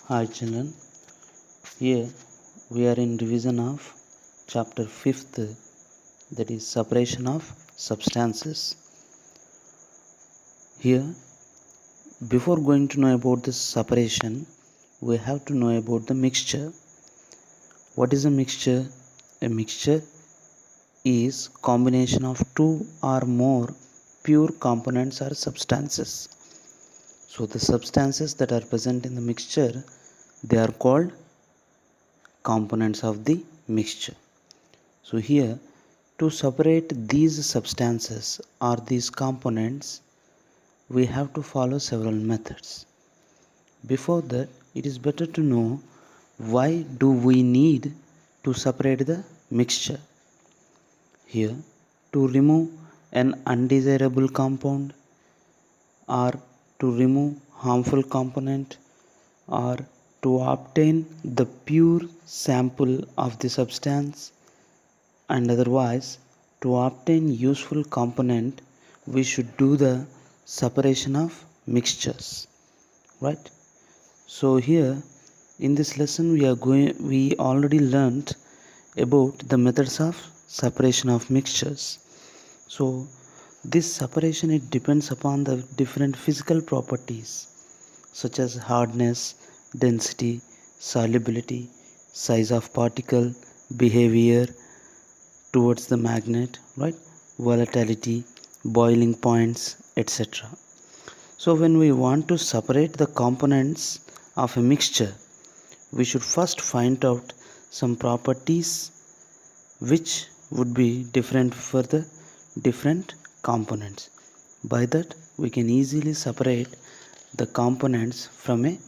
Hi children, here we are in revision of chapter 5th, that is separation of substances. Here, before going to know about the separation, we have to know about the mixture. What is a mixture? A mixture is combination of two or more pure components or substances. So the substances that are present in the mixture, they are called components of the mixture. So here, to separate these substances or these components, we have to follow several methods. Before that, it is better to know why do we need to separate the mixture. Here, to remove an undesirable compound, or to remove harmful component, or to obtain the pure sample of the substance, and otherwise to obtain useful component, we should do the separation of mixtures, right? So here in this lesson we already learned about the methods of separation of mixtures. So this separation, it depends upon the different physical properties such as hardness, density, solubility, size of particle, behavior towards the magnet, right? Volatility, boiling points, etc. So when we want to separate the components of a mixture, we should first find out some properties which would be different for the different components. By that, we can easily separate the components from a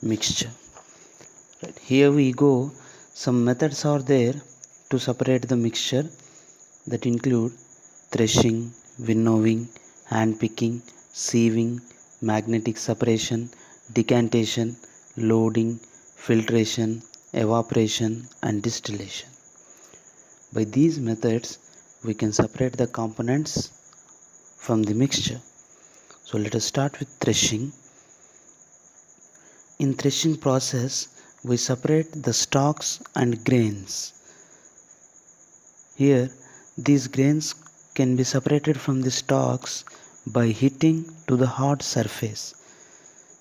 mixture. Right. Here we go. Some methods are there to separate the mixture, that include threshing, winnowing, hand picking, sieving, magnetic separation, decantation, loading, filtration, evaporation, and distillation. By these methods, we can separate the components from the mixture. So let us start with threshing. In threshing process, we separate the stalks and grains. Here, these grains can be separated from the stalks by heating to the hot surface.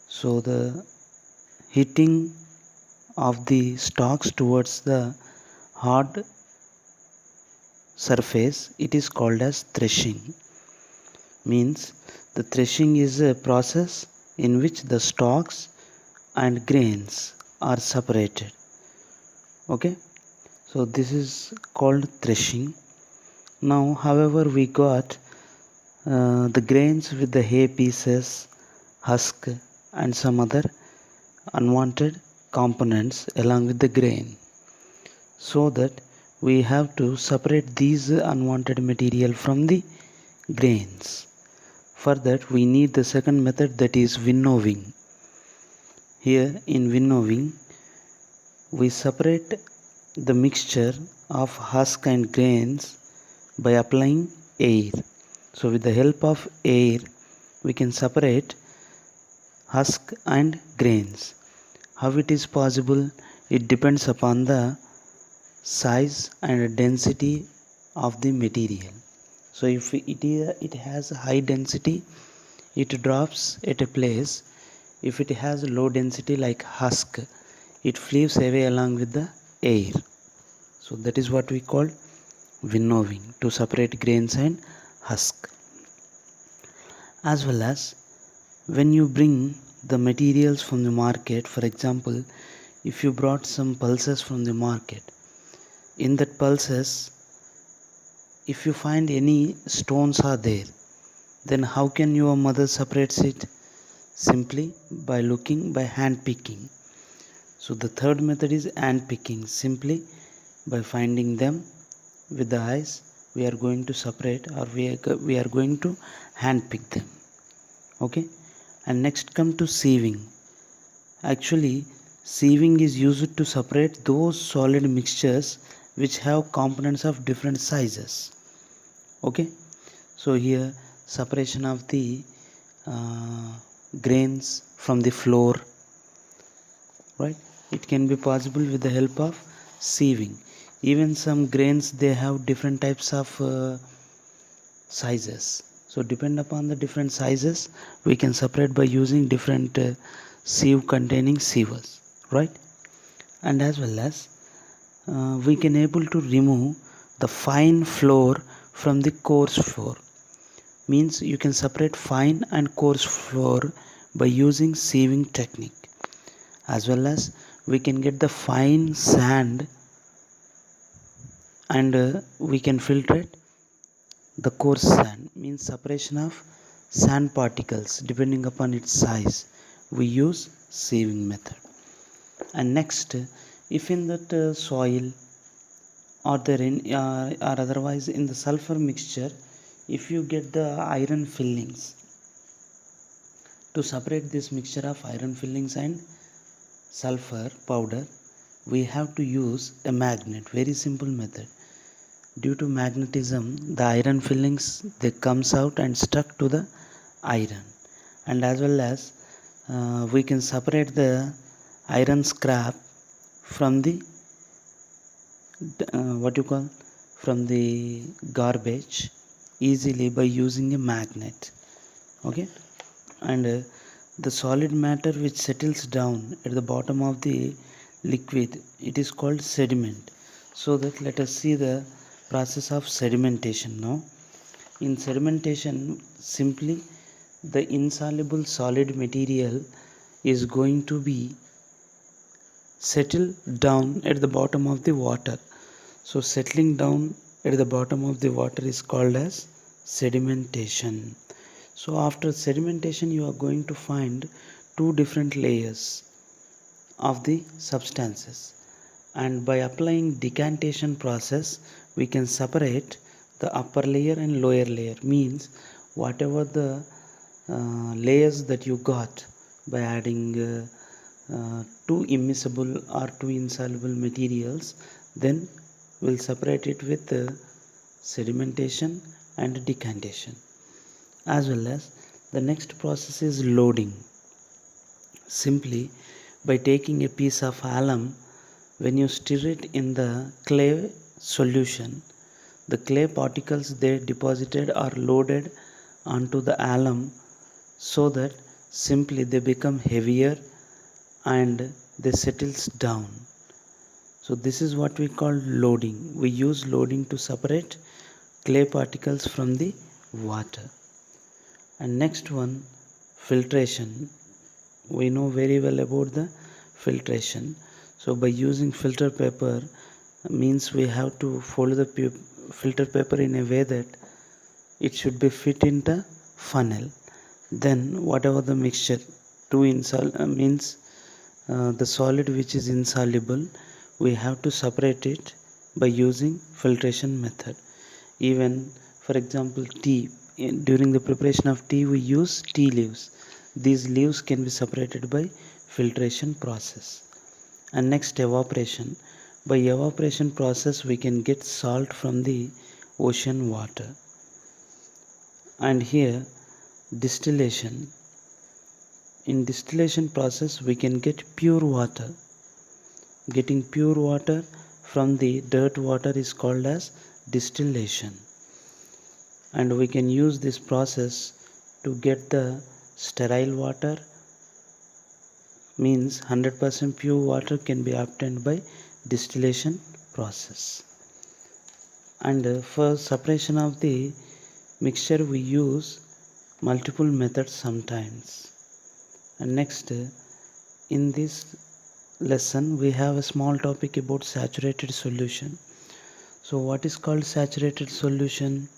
So the heating of the stalks towards the hard surface, it is called as threshing. Means the threshing is a process in which the stalks and grains are separated. Okay, so this is called threshing. Now however, we got the grains with the hay pieces, husk, and some other unwanted components along with the grain, so that we have to separate these unwanted material from the grains. For that, we need the second method, that is winnowing. Here in winnowing, we separate the mixture of husk and grains by applying air. So with the help of air, we can separate husk and grains. How it is possible? It depends upon the size and density of the material. So if it has high density, it drops at a place. If it has low density like husk, it flees away along with the air. So that is what we call winnowing, to separate grains and husk. As well as when you bring the materials from the market, for example, if you brought some pulses from the market, in that pulses, if you find any stones are there, then how can your mother separates it? Simply by looking, by hand picking. So the third method is hand picking. Simply by finding them with the eyes, we are going to separate, or we are going to hand pick them. Okay, and next come to sieving. Actually, sieving is used to separate those solid mixtures which have components of different sizes. Okay, so here separation of the grains from the flour, right? It can be possible with the help of sieving. Even some grains, they have different types of sizes. So depend upon the different sizes, we can separate by using different sieve containing sievers, right? And as well as we can able to remove the fine flour from the coarse flour. Means you can separate fine and coarse flour by using sieving technique. As well as we can get the fine sand, and we can filter it the coarse sand. Means separation of sand particles depending upon its size, we use sieving method. And next, if in that soil or or otherwise in the sulfur mixture, if you get the iron fillings, to separate this mixture of iron fillings and sulfur powder, we have to use a magnet. Very simple method. Due to magnetism, the iron fillings, they comes out and stuck to the iron. And as well as we can separate the iron scrap from the what you call, from the garbage easily by using a magnet. Okay. And the solid matter which settles down at the bottom of the liquid, it is called sediment. So that let us see the process of sedimentation now. In sedimentation, simply the insoluble solid material is going to be settle down at the bottom of the water. So settling down at the bottom of the water is called as sedimentation. So after sedimentation, you are going to find two different layers of the substances, and by applying decantation process, we can separate the upper layer and lower layer. Means whatever the layers that you got by adding two immiscible or two insoluble materials, then we'll separate it with sedimentation and decantation. As well as the next process is loading. Simply by taking a piece of alum, when you stir it in the clay solution, the clay particles they deposited are loaded onto the alum, so that simply they become heavier and they settles down. So this is what we call loading. We use loading to separate clay particles from the water. And next one, filtration. We know very well about the filtration. So by using filter paper, means we have to fold the filter paper in a way that it should be fit in the funnel. Then whatever the mixture to means the solid which is insoluble, we have to separate it by using filtration method. Even for example, tea, during the preparation of tea, we use tea leaves. These leaves can be separated by filtration process. And next, evaporation. By evaporation process, we can get salt from the ocean water. And here, distillation. In distillation process, we can get pure water. Getting pure water from the dirt water is called as distillation. And we can use this process to get the sterile water. Means 100% pure water can be obtained by distillation process. And for separation of the mixture, we use multiple methods sometimes. And next, in this lesson, we have a small topic about saturated solution. So what is called saturated solution?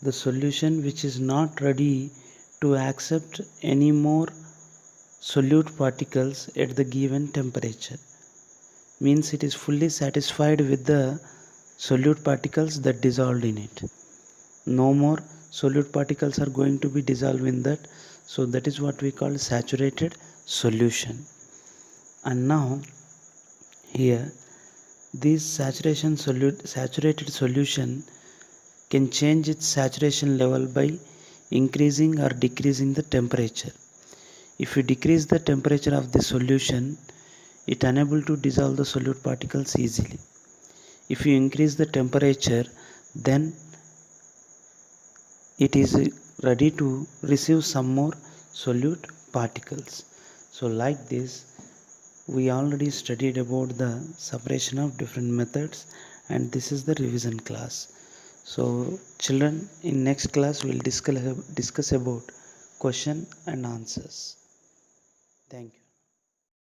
The solution which is not ready to accept any more solute particles at the given temperature. Means it is fully satisfied with the solute particles that dissolved in it. No more solute particles are going to be dissolved in that. So that is what we call saturated solution. And now here, this saturated solution can change its saturation level by increasing or decreasing the temperature. If you decrease the temperature of the solution, it unable to dissolve the solute particles easily. If you increase the temperature, then it is ready to receive some more solute particles. So like this, we already studied about the separation of different methods, and this is the revision class. So children, in next class we'll discuss about question and answers. Thank you.